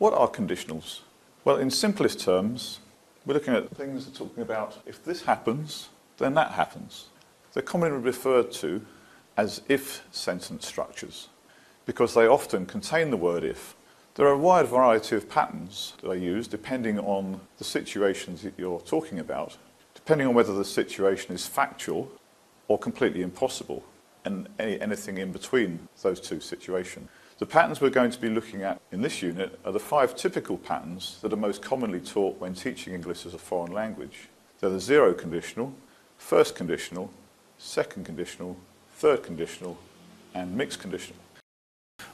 What are conditionals? Well, in simplest terms, we're looking at things that are talking about if this happens, then that happens. They're commonly referred to as if sentence structures because they often contain the word if. There are a wide variety of patterns that are used depending on the situations that you're talking about, depending on whether the situation is factual or completely impossible, and anything in between those two situations. The patterns we're going to be looking at in this unit are the 5 typical patterns that are most commonly taught when teaching English as a foreign language. They're the zero conditional, first conditional, second conditional, third conditional, and mixed conditional.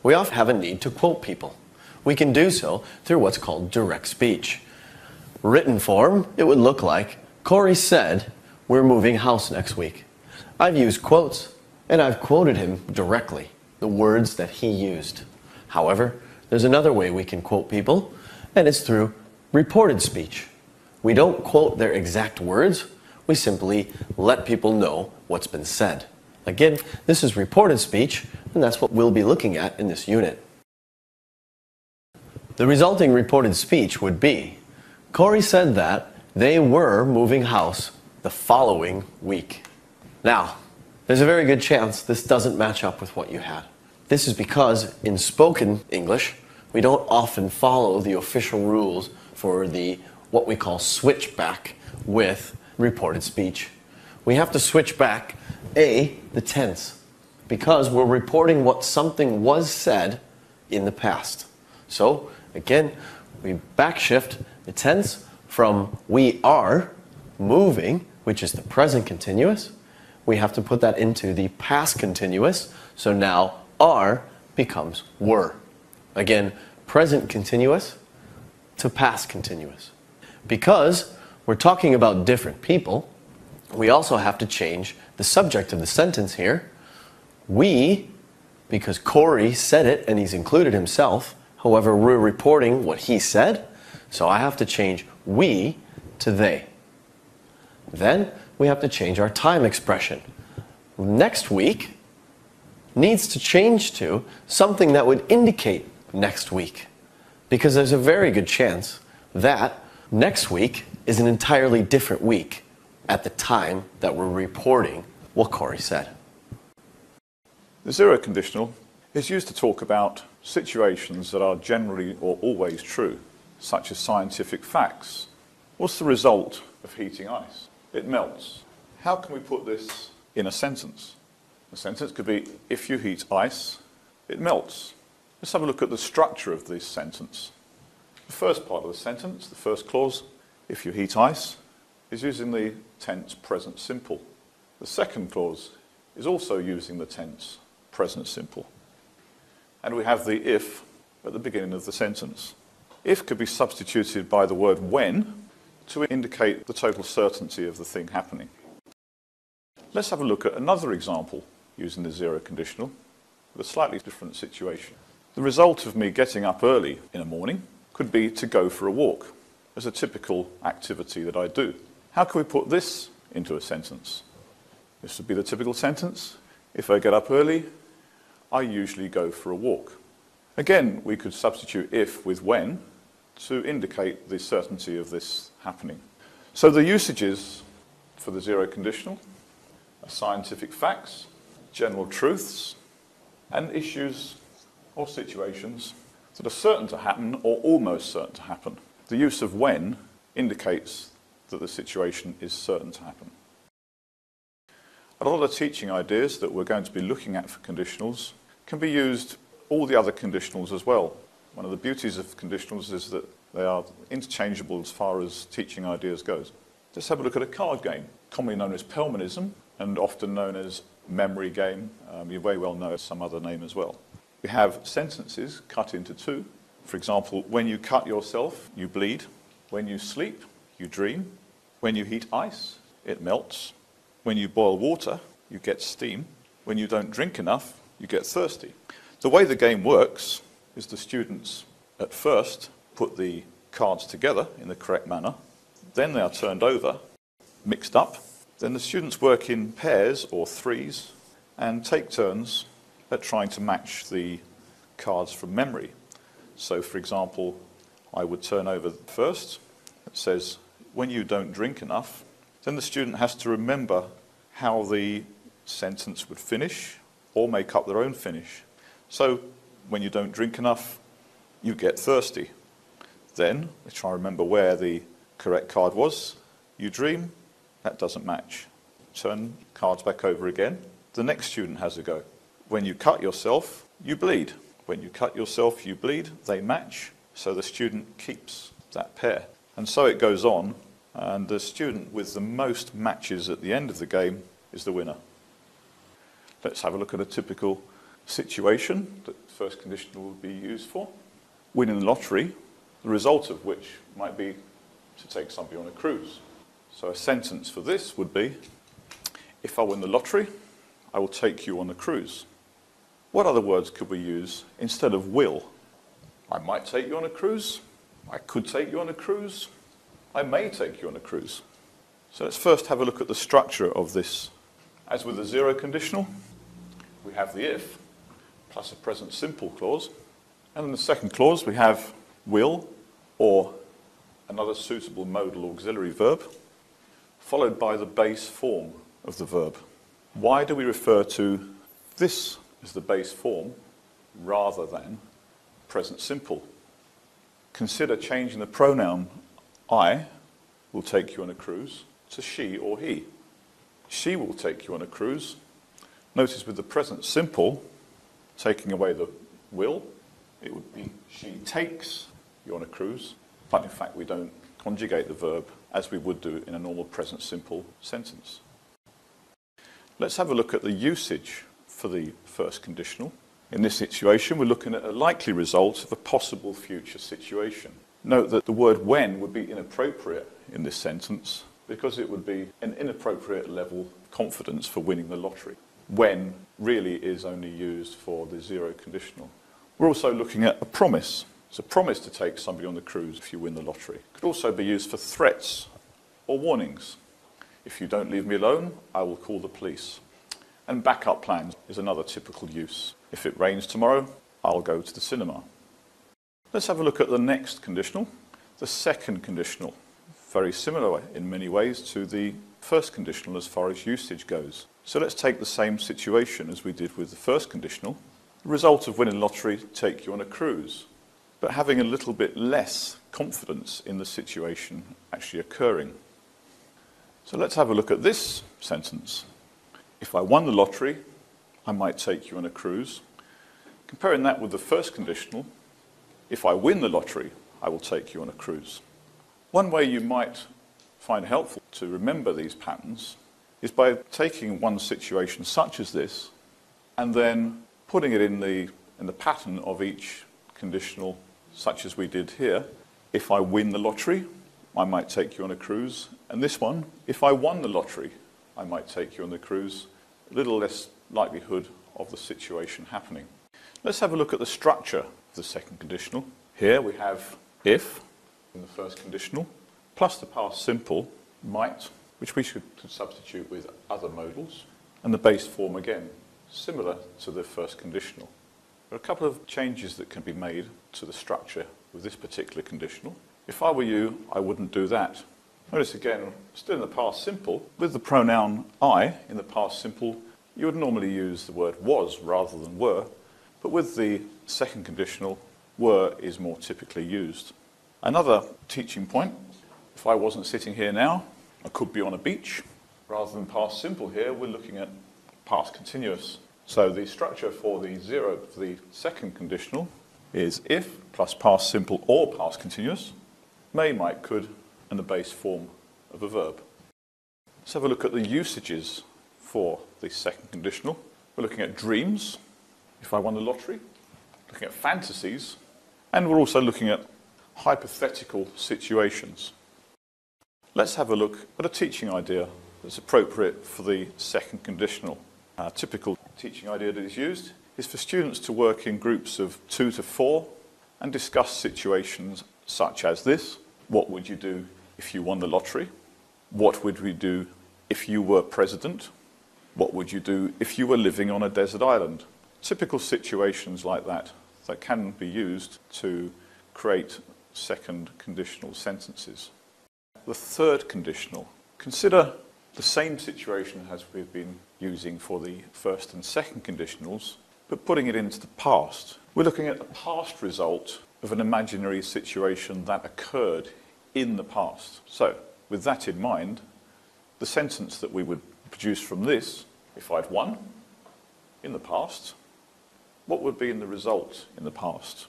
We often have a need to quote people. We can do so through what's called direct speech. Written form, it would look like, Corey said, we're moving house next week. I've used quotes, and I've quoted him directly, the words that he used. However, there's another way we can quote people, and it's through reported speech. We don't quote their exact words, we simply let people know what's been said. Again, this is reported speech, and that's what we'll be looking at in this unit. The resulting reported speech would be, Corey said that they were moving house the following week. Now, there's a very good chance this doesn't match up with what you had. This is because in spoken English, we don't often follow the official rules for the what we call switchback with reported speech. We have to switch back the tense, because we're reporting what something was said in the past. So, again, we backshift the tense from we are moving, which is the present continuous. We have to put that into the past continuous, so now are becomes were. Again, present continuous to past continuous. Because we're talking about different people, we also have to change the subject of the sentence here. We, because Corey said it and he's included himself, however, we're reporting what he said, so I have to change we to they. Then we have to change our time expression. Next week needs to change to something that would indicate next week, because there's a very good chance that next week is an entirely different week at the time that we're reporting what Corey said. The zero conditional is used to talk about situations that are generally or always true, such as scientific facts. What's the result of heating ice? It melts. How can we put this in a sentence? A sentence could be, if you heat ice, it melts. Let's have a look at the structure of this sentence. The first part of the sentence, the first clause, if you heat ice, is using the tense present simple. The second clause is also using the tense present simple. And we have the if at the beginning of the sentence. If could be substituted by the word when to indicate the total certainty of the thing happening. Let's have a look at another example using the zero conditional with a slightly different situation. The result of me getting up early in the morning could be to go for a walk as a typical activity that I do. How can we put this into a sentence? This would be the typical sentence. If I get up early, I usually go for a walk. Again, we could substitute if with when to indicate the certainty of this happening. So the usages for the zero conditional are scientific facts, general truths, and issues or situations that are certain to happen or almost certain to happen. The use of when indicates that the situation is certain to happen. A lot of the teaching ideas that we're going to be looking at for conditionals can be used all the other conditionals as well. One of the beauties of conditionals is that they are interchangeable as far as teaching ideas goes. Let's have a look at a card game, commonly known as Pelmanism and often known as memory game. You very well know some other name as well. We have sentences cut into two. For example, when you cut yourself, you bleed. When you sleep, you dream. When you heat ice, it melts. When you boil water, you get steam. When you don't drink enough, you get thirsty. The way the game works is the students at first put the cards together in the correct manner. Then they are turned over, mixed up. Then the students work in pairs or threes and take turns at trying to match the cards from memory. So, for example, I would turn over first. It says, when you don't drink enough, then the student has to remember how the sentence would finish or make up their own finish. So, when you don't drink enough, you get thirsty. Then, they try to remember where the correct card was. You dream, that doesn't match. Turn cards back over again. The next student has a go. When you cut yourself, you bleed. When you cut yourself, you bleed. They match, so the student keeps that pair. And so it goes on, and the student with the most matches at the end of the game is the winner. Let's have a look at a typical situation that the first conditional would be used for. Winning the lottery, the result of which might be to take somebody on a cruise. So a sentence for this would be, if I win the lottery, I will take you on a cruise. What other words could we use instead of will? I might take you on a cruise. I could take you on a cruise. I may take you on a cruise. So let's first have a look at the structure of this. As with the zero conditional, we have the if plus a present simple clause. And in the second clause, we have will or another suitable modal auxiliary verb, followed by the base form of the verb. Why do we refer to this as the base form rather than present simple? Consider changing the pronoun I will take you on a cruise to she or he. She will take you on a cruise. Notice with the present simple, taking away the will, it would be she takes you on a cruise, but in fact we don't conjugate the verb as we would do in a normal present simple sentence. Let's have a look at the usage for the first conditional. In this situation, we're looking at a likely result of a possible future situation. Note that the word when would be inappropriate in this sentence because it would be an inappropriate level of confidence for winning the lottery. When really is only used for the zero conditional. We're also looking at a promise. It's a promise to take somebody on the cruise if you win the lottery. It could also be used for threats or warnings. If you don't leave me alone, I will call the police. And backup plans is another typical use. If it rains tomorrow, I'll go to the cinema. Let's have a look at the next conditional, the second conditional. Very similar in many ways to the first conditional as far as usage goes. So let's take the same situation as we did with the first conditional. The result of winning the lottery, take you on a cruise, but having a little bit less confidence in the situation actually occurring. So let's have a look at this sentence. If I won the lottery, I might take you on a cruise. Comparing that with the first conditional, if I win the lottery, I will take you on a cruise. One way you might find helpful to remember these patterns is by taking one situation such as this and then putting it in the pattern of each conditional such as we did here. If I win the lottery, I might take you on a cruise. And this one, if I won the lottery, I might take you on the cruise. A little less likelihood of the situation happening. Let's have a look at the structure of the second conditional. Here we have if in the first conditional, plus the past simple, might, which we could substitute with other modals, and the base form again, similar to the first conditional. There are a couple of changes that can be made to the structure with this particular conditional. If I were you, I wouldn't do that. Notice again, still in the past simple, with the pronoun I in the past simple, you would normally use the word was rather than were, but with the second conditional, were is more typically used. Another teaching point, if I wasn't sitting here now, I could be on a beach. Rather than past simple here, we're looking at past continuous. So the structure for the second conditional is if plus past simple or past continuous, may, might, could, and the base form of a verb. Let's have a look at the usages for the second conditional. We're looking at dreams, if I won the lottery, looking at fantasies, and we're also looking at hypothetical situations. Let's have a look at a teaching idea that's appropriate for the second conditional. A typical teaching idea that is used is for students to work in groups of 2 to 4 and discuss situations such as this. What would you do if you won the lottery? What would we do if you were president? What would you do if you were living on a desert island? Typical situations like that can be used to create second conditional sentences. The third conditional. Consider the same situation as we've been using for the first and second conditionals, but putting it into the past. We're looking at the past result of an imaginary situation that occurred in the past. So, with that in mind, the sentence that we would produce from this, if I'd won in the past, what would be in the result in the past?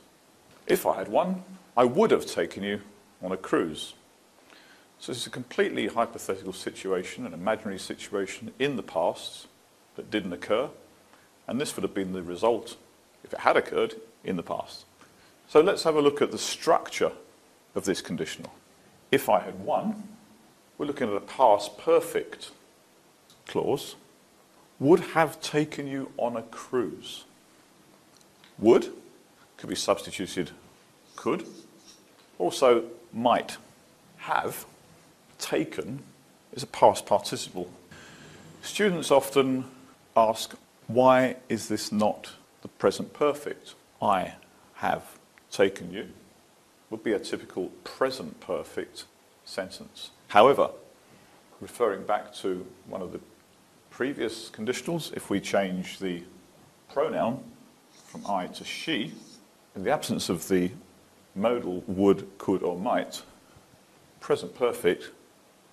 If I had won, I would have taken you on a cruise. So it's a completely hypothetical situation, an imaginary situation in the past that didn't occur, and this would have been the result if it had occurred in the past. So let's have a look at the structure of this conditional. If I had won, we're looking at a past perfect clause. Would have taken you on a cruise. Would could be substituted could. Also might. Have taken is a past participle. Students often ask, why is this not the present perfect? I have taken you would be a typical present perfect sentence. However, referring back to one of the previous conditionals, if we change the pronoun from I to she, in the absence of the modal would, could or might, present perfect,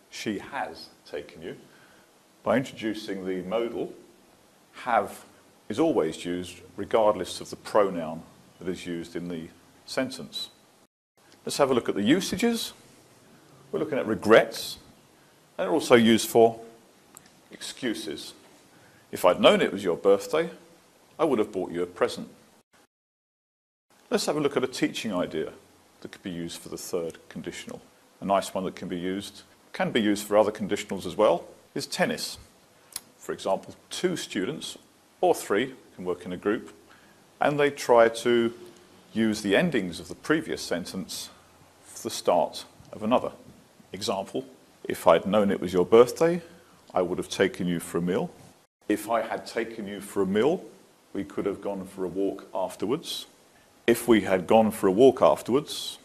she has taken you. By introducing the modal, have is always used regardless of the pronoun that is used in the sentence. Let's have a look at the usages. We're looking at regrets, and they're also used for excuses. If I'd known it was your birthday, I would have bought you a present. Let's have a look at a teaching idea that could be used for the third conditional. A nice one that can be used for other conditionals as well, is tennis. For example, 2 students, or 3, can work in a group, and they try to use the endings of the previous sentence for the start of another. Example, if I'd known it was your birthday, I would have taken you for a meal. If I had taken you for a meal, we could have gone for a walk afterwards. If we had gone for a walk afterwards,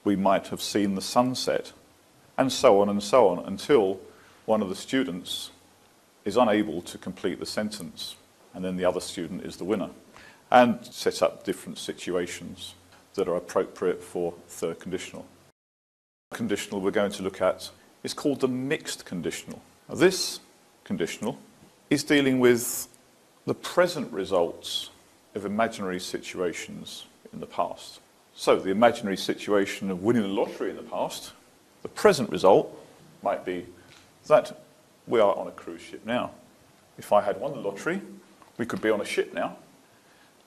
we might have seen the sunset, and so on until one of the students is unable to complete the sentence, and then the other student is the winner, and set up different situations that are appropriate for third conditional. The conditional we're going to look at is called the mixed conditional. Now, this conditional is dealing with the present results of imaginary situations in the past. So the imaginary situation of winning the lottery in the past, the present result might be that we are on a cruise ship now. If I had won the lottery, we could be on a ship now.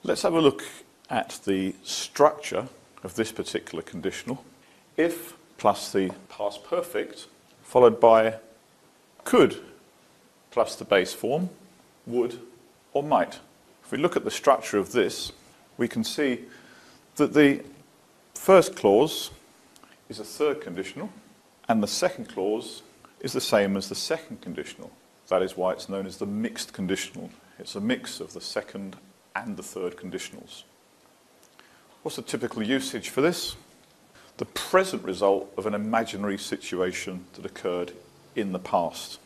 Let's have a look at the structure of this particular conditional. If plus the past perfect, followed by could plus the base form, would or might. If we look at the structure of this, we can see that the first clause is a third conditional, and the second clause is the same as the second conditional. That is why it's known as the mixed conditional. It's a mix of the second and the third conditionals. What's the typical usage for this? The present result of an imaginary situation that occurred in the past.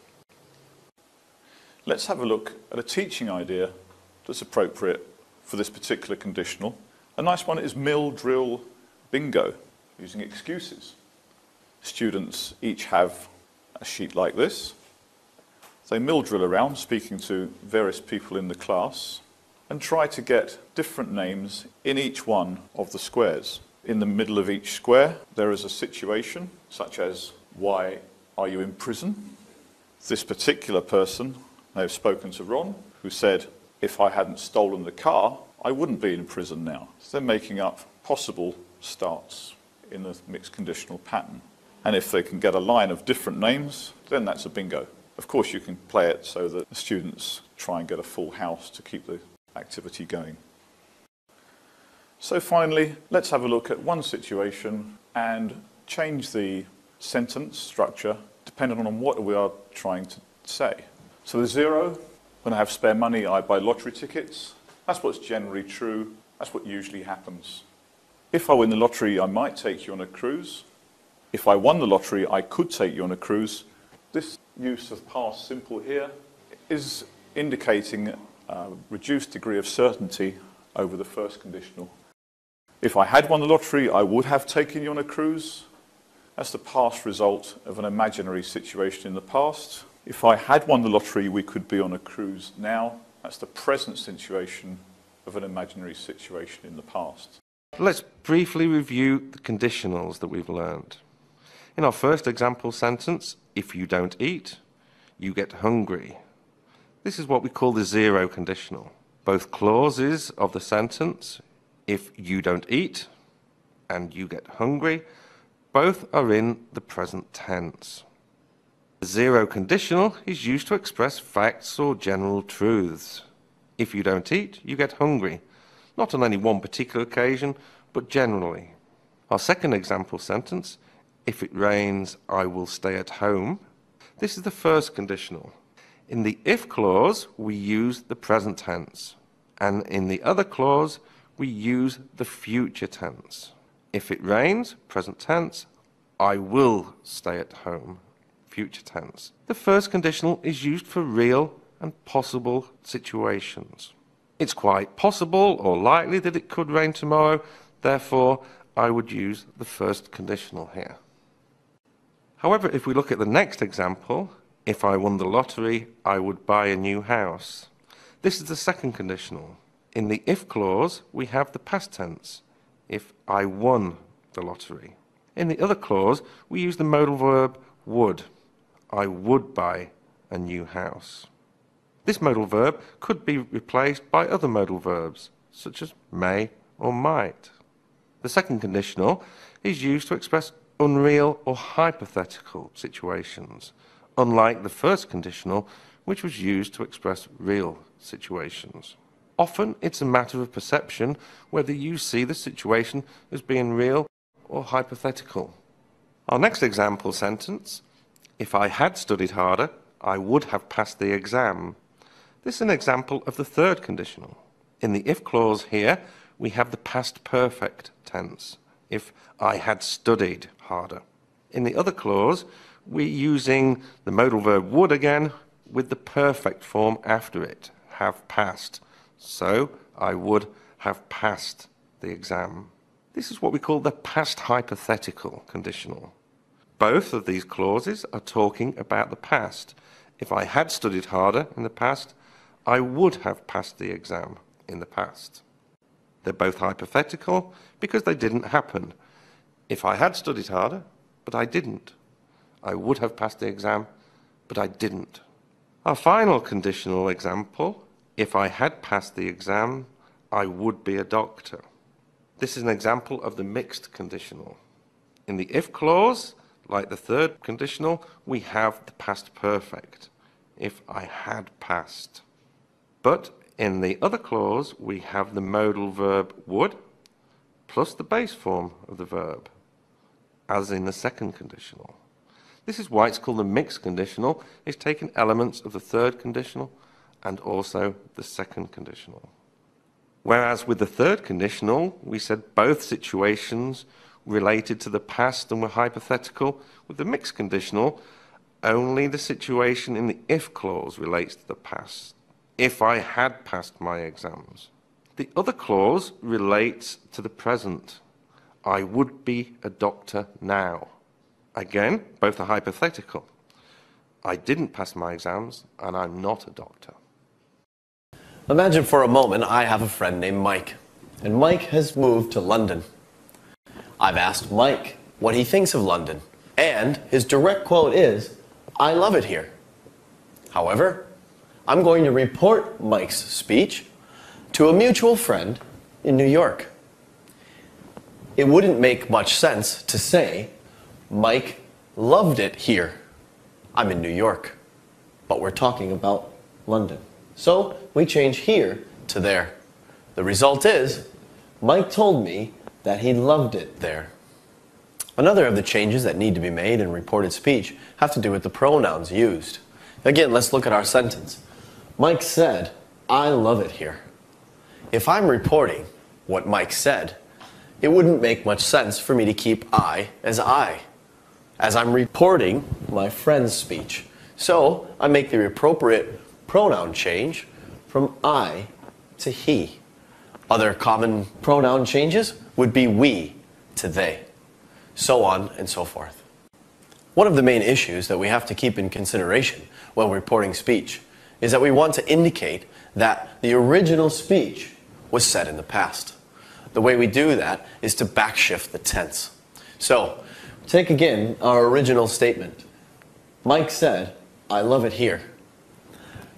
Let's have a look at a teaching idea that's appropriate for this particular conditional. A nice one is mill, drill, bingo, using excuses. Students each have a sheet like this. They mill drill around, speaking to various people in the class, and try to get different names in each one of the squares. In the middle of each square, there is a situation, such as, why are you in prison? This particular person may have spoken to Ron, who said, if I hadn't stolen the car, I wouldn't be in prison now. So they're making up possible starts in the mixed conditional pattern. And if they can get a line of different names, then that's a bingo. Of course, you can play it so that the students try and get a full house to keep the activity going. So finally, let's have a look at one situation and change the sentence structure depending on what we are trying to say. So the 0, when I have spare money, I buy lottery tickets. That's what's generally true. That's what usually happens. If I win the lottery, I might take you on a cruise. If I won the lottery, I could take you on a cruise. This use of past simple here is indicating a reduced degree of certainty over the first conditional. If I had won the lottery, I would have taken you on a cruise. That's the past result of an imaginary situation in the past. If I had won the lottery, we could be on a cruise now. That's the present situation of an imaginary situation in the past. Let's briefly review the conditionals that we've learned. In our first example sentence, if you don't eat, you get hungry. This is what we call the zero conditional. Both clauses of the sentence, if you don't eat and you get hungry, both are in the present tense. The zero conditional is used to express facts or general truths. If you don't eat, you get hungry. Not on any one particular occasion, but generally. Our second example sentence, if it rains, I will stay at home. This is the first conditional. In the if clause, we use the present tense. And in the other clause, we use the future tense. If it rains, present tense, I will stay at home, future tense. The first conditional is used for real and possible situations. It's quite possible or likely that it could rain tomorrow, therefore I would use the first conditional here. However, if we look at the next example, if I won the lottery, I would buy a new house. This is the second conditional. In the if clause, we have the past tense, if I won the lottery. In the other clause, we use the modal verb would. I would buy a new house. This modal verb could be replaced by other modal verbs, such as may or might. The second conditional is used to express unreal or hypothetical situations, unlike the first conditional, which was used to express real situations. Often it's a matter of perception whether you see the situation as being real or hypothetical. Our next example sentence, if I had studied harder, I would have passed the exam. This is an example of the third conditional. In the if clause here, we have the past perfect tense, if I had studied harder. In the other clause, we're using the modal verb would again with the perfect form after it, have passed. So, I would have passed the exam. This is what we call the past hypothetical conditional. Both of these clauses are talking about the past. If I had studied harder in the past, I would have passed the exam in the past. They're both hypothetical because they didn't happen. If I had studied harder, but I didn't, I would have passed the exam, but I didn't. Our final conditional example, if I had passed the exam, I would be a doctor. This is an example of the mixed conditional. In the if clause, like the third conditional, we have the past perfect, if I had passed. But in the other clause, we have the modal verb would, plus the base form of the verb, as in the second conditional. This is why it's called a mixed conditional. It's taken elements of the third conditional and also the second conditional. Whereas with the third conditional, we said both situations related to the past and were hypothetical. With the mixed conditional, only the situation in the if clause relates to the past. If I had passed my exams. The other clause relates to the present. I would be a doctor now. Again, both are hypothetical. I didn't pass my exams and I'm not a doctor. Imagine for a moment I have a friend named Mike, and Mike has moved to London. I've asked Mike what he thinks of London, and his direct quote is, "I love it here." However, I'm going to report Mike's speech to a mutual friend in New York. It wouldn't make much sense to say, Mike loved it here. I'm in New York, but we're talking about London. So we change here to there. The result is, Mike told me that he loved it there. Another of the changes that need to be made in reported speech have to do with the pronouns used. Again, let's look at our sentence. Mike said, "I love it here." If I'm reporting what Mike said, it wouldn't make much sense for me to keep I, as I'm reporting my friend's speech. So I make the appropriate pronoun change from I to he. Other common pronoun changes would be we to they, so on and so forth. One of the main issues that we have to keep in consideration when reporting speech is that we want to indicate that the original speech was said in the past. The way we do that is to backshift the tense. So, take again our original statement. Mike said, "I love it here."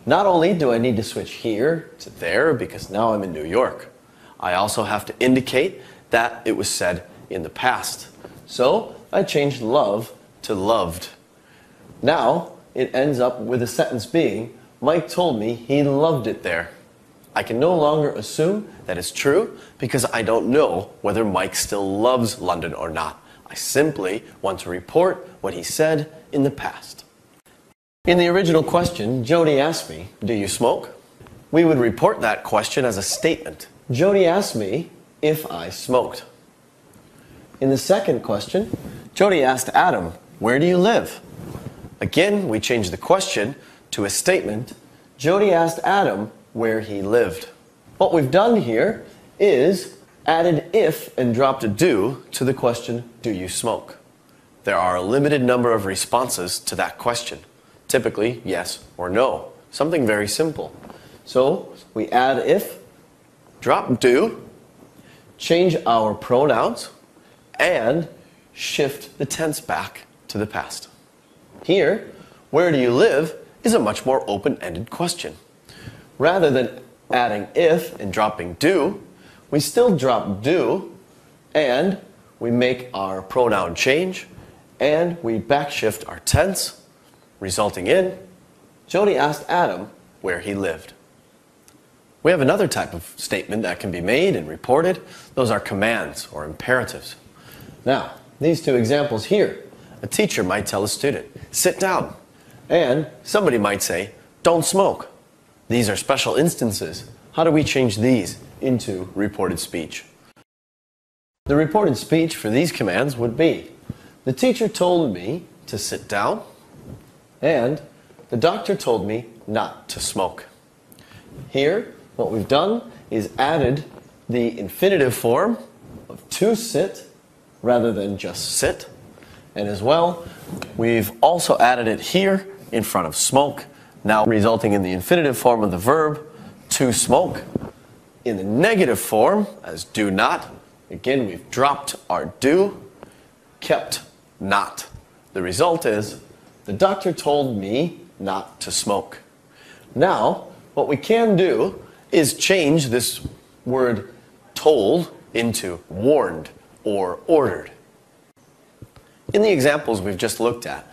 Not only do I need to switch here to there because now I'm in New York, I also have to indicate that it was said in the past. So, I changed love to loved. Now, it ends up with a sentence being, Mike told me he loved it there. I can no longer assume that it's true because I don't know whether Mike still loves London or not. I simply want to report what he said in the past. In the original question, Jody asked me, "Do you smoke?" We would report that question as a statement. Jody asked me if I smoked. In the second question, Jody asked Adam, "Where do you live?" Again, we changed the question to a statement. Jody asked Adam where he lived. What we've done here is added if and dropped a do to the question, "Do you smoke?" There are a limited number of responses to that question. Typically, yes or no. Something very simple. So we add if, drop do, change our pronouns, and shift the tense back to the past. Here, where do you live is a much more open-ended question. Rather than adding if and dropping do, we still drop do, and we make our pronoun change, and we backshift our tense, resulting in, Jody asked Adam where he lived. We have another type of statement that can be made and reported. Those are commands or imperatives. Now, these two examples here, a teacher might tell a student, "Sit down," and somebody might say, "Don't smoke." These are special instances. How do we change these into reported speech? The reported speech for these commands would be, the teacher told me to sit down, and the doctor told me not to smoke. Here, what we've done is added the infinitive form of to sit rather than just sit. And as well, we've also added it here in front of smoke, now resulting in the infinitive form of the verb to smoke. In the negative form, as do not, again, we've dropped our do, kept not. The result is, the doctor told me not to smoke. Now, what we can do is change this word told into warned or ordered. In the examples we've just looked at,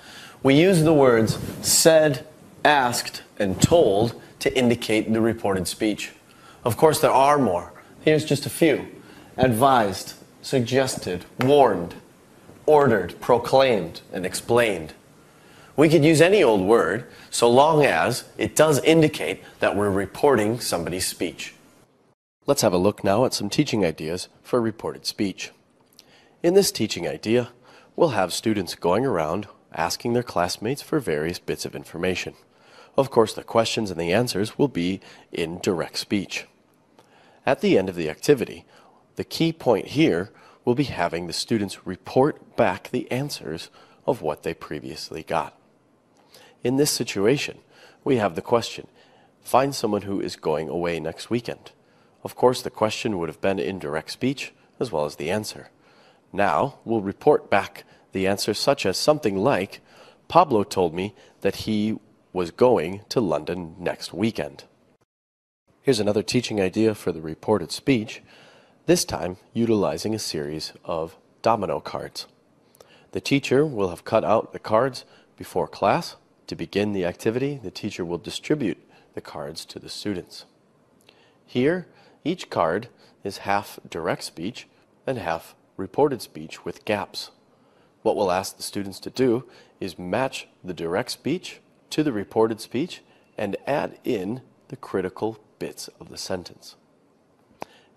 we use the words said, asked, and told to indicate the reported speech. Of course, there are more. Here's just a few. Advised, suggested, warned, ordered, proclaimed, and explained. We could use any old word so long as it does indicate that we're reporting somebody's speech. Let's have a look now at some teaching ideas for reported speech. In this teaching idea, we'll have students going around asking their classmates for various bits of information. Of course, the questions and the answers will be in direct speech. At the end of the activity, the key point here will be having the students report back the answers of what they previously got. In this situation, we have the question, find someone who is going away next weekend. Of course, the question would have been in direct speech as well as the answer. Now, we'll report back the answer such as something like, Pablo told me that he was going to London next weekend. Here's another teaching idea for the reported speech, this time utilizing a series of domino cards. The teacher will have cut out the cards before class. To begin the activity, the teacher will distribute the cards to the students. Here, each card is half direct speech and half reported speech with gaps. What we'll ask the students to do is match the direct speech to the reported speech and add in the critical bits of the sentence.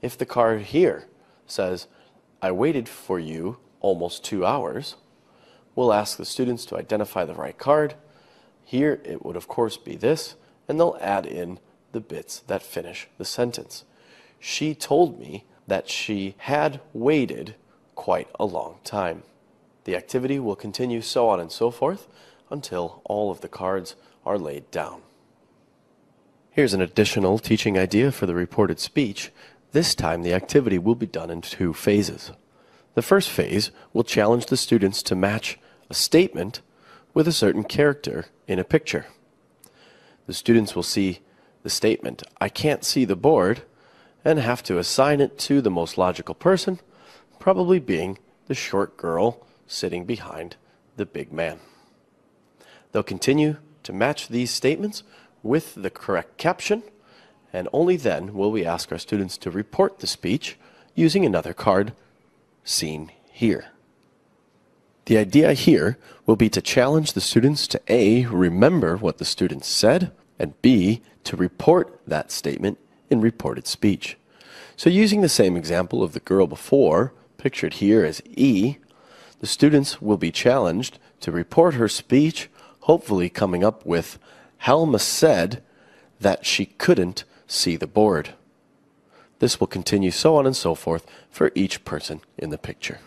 If the card here says, I waited for you almost 2 hours, we'll ask the students to identify the right card. Here it would of course be this, and they'll add in the bits that finish the sentence. She told me that she had waited quite a long time. The activity will continue so on and so forth until all of the cards are laid down. Here's an additional teaching idea for the reported speech. This time the activity will be done in 2 phases. The first phase will challenge the students to match a statement with a certain character in a picture. The students will see the statement, "I can't see the board," and have to assign it to the most logical person, probably being the short girl sitting behind the big man. They'll continue to match these statements with the correct caption, and only then will we ask our students to report the speech using another card seen here. The idea here will be to challenge the students to A, remember what the students said, and B, to report that statement in reported speech. So using the same example of the girl before, pictured here as E, the students will be challenged to report her speech, hopefully coming up with, "Helma said that she couldn't see the board." This will continue so on and so forth for each person in the picture.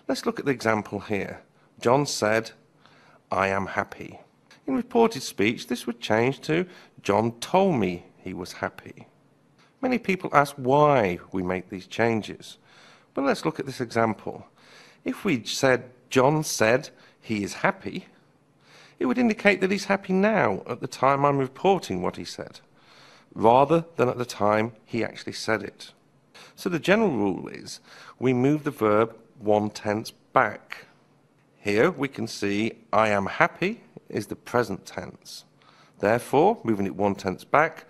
Let's look at the example here. John said, "I am happy." In reported speech, this would change to, "John told me he was happy." Many people ask why we make these changes. But let's look at this example. If we said, "John said he is happy," it would indicate that he's happy now at the time I'm reporting what he said, rather than at the time he actually said it. So the general rule is we move the verb 1 tense back. Here we can see "I am happy" is the present tense. Therefore, moving it 1 tense back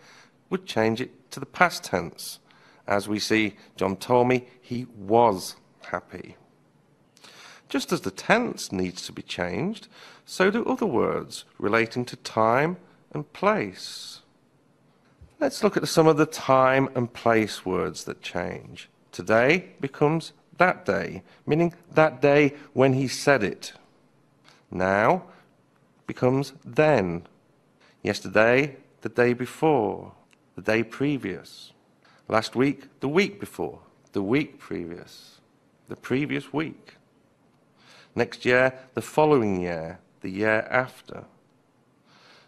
would change it to the past tense, as we see John told me he was happy. Just as the tense needs to be changed, so do other words relating to time and place. Let's look at some of the time and place words that change. Today becomes that day, meaning that day when he said it. Now becomes then. Yesterday, the day before, the day previous. Last week, the week before, the week previous, the previous week. Next year, the following year, the year after.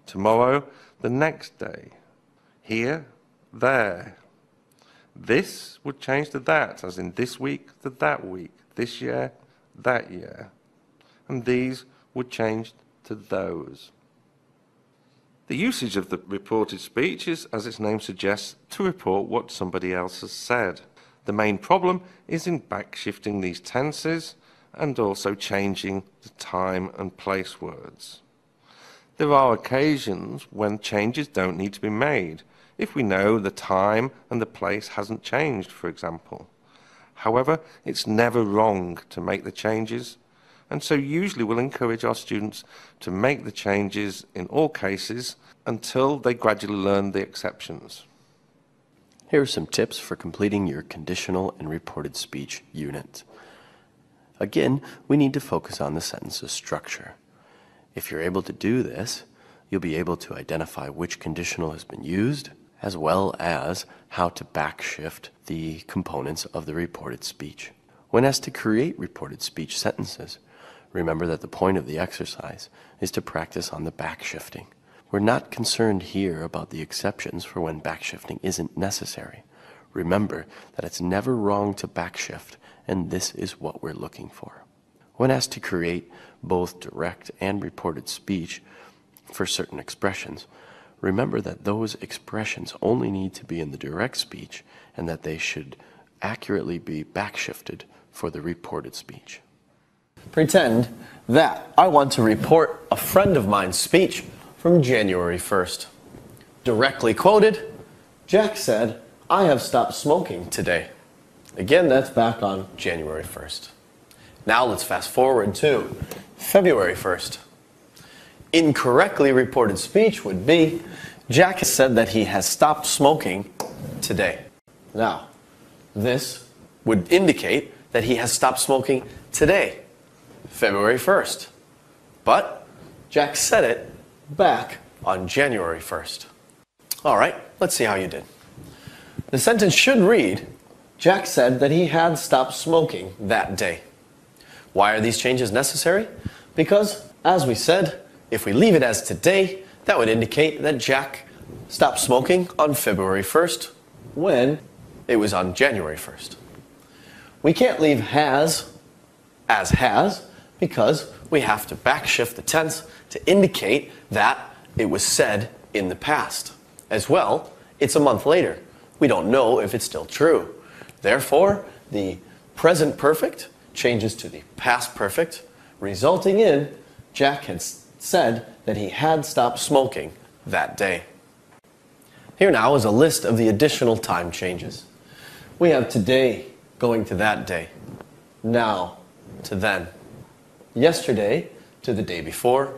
Tomorrow, the next day. Here, there. This would change to that, as in this week to that week, this year, that year. And these would change to those. The usage of the reported speech is, as its name suggests, to report what somebody else has said. The main problem is in backshifting these tenses and also changing the time and place words. There are occasions when changes don't need to be made, if we know the time and the place hasn't changed, for example. However, it's never wrong to make the changes, and so usually we'll encourage our students to make the changes in all cases until they gradually learn the exceptions. Here are some tips for completing your conditional and reported speech unit. Again, we need to focus on the sentence's structure. If you're able to do this, you'll be able to identify which conditional has been used, as well as how to backshift the components of the reported speech. When asked to create reported speech sentences, remember that the point of the exercise is to practice on the backshifting. We're not concerned here about the exceptions for when backshifting isn't necessary. Remember that it's never wrong to backshift, and this is what we're looking for. When asked to create both direct and reported speech for certain expressions, remember that those expressions only need to be in the direct speech and that they should accurately be backshifted for the reported speech. Pretend that I want to report a friend of mine's speech from January 1st. Directly quoted, Jack said, "I have stopped smoking today." Again, that's back on January 1st. Now let's fast forward to February 1st. Incorrectly reported speech would be, Jack has said that he has stopped smoking today. Now, this would indicate that he has stopped smoking today, February 1st. But Jack said it back on January 1st. All right, let's see how you did. The sentence should read, Jack said that he had stopped smoking that day. Why are these changes necessary? Because, as we said, if we leave it as today, that would indicate that Jack stopped smoking on February 1st when it was on January 1st. We can't leave has as has because we have to backshift the tense to indicate that it was said in the past. As well, it's a month later. We don't know if it's still true. Therefore, the present perfect changes to the past perfect, resulting in Jack had said that he had stopped smoking that day. Here now is a list of the additional time changes. We have today going to that day, now to then, yesterday to the day before,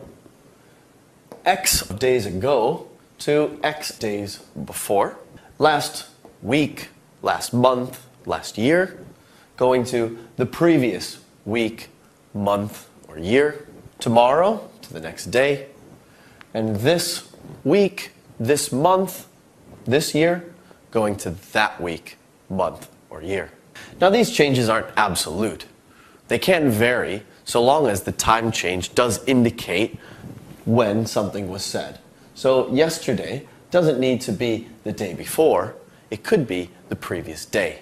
X days ago to X days before, last week, last month, last year, going to the previous week, month, or year, tomorrow to the next day, and this week, this month, this year, going to that week, month, or year. Now these changes aren't absolute. They can vary so long as the time change does indicate when something was said. So yesterday doesn't need to be the day before, it could be the previous day.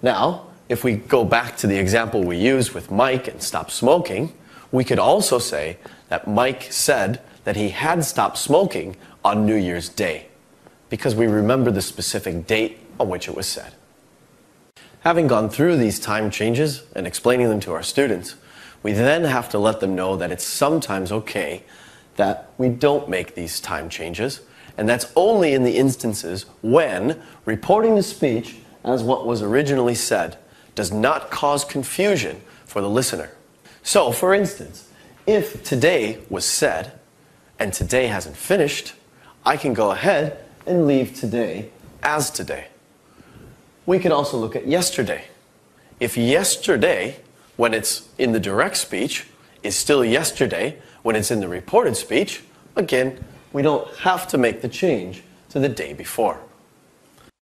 Now, if we go back to the example we used with Mike and stop smoking, we could also say that Mike said that he had stopped smoking on New Year's Day, because we remember the specific date on which it was said. Having gone through these time changes and explaining them to our students, we then have to let them know that it's sometimes okay that we don't make these time changes, and that's only in the instances when reporting the speech as what was originally said does not cause confusion for the listener. So, for instance, if today was said and today hasn't finished, I can go ahead and leave today as today. We can also look at yesterday. If yesterday, when it's in the direct speech, is still yesterday when it's in the reported speech, again, we don't have to make the change to the day before.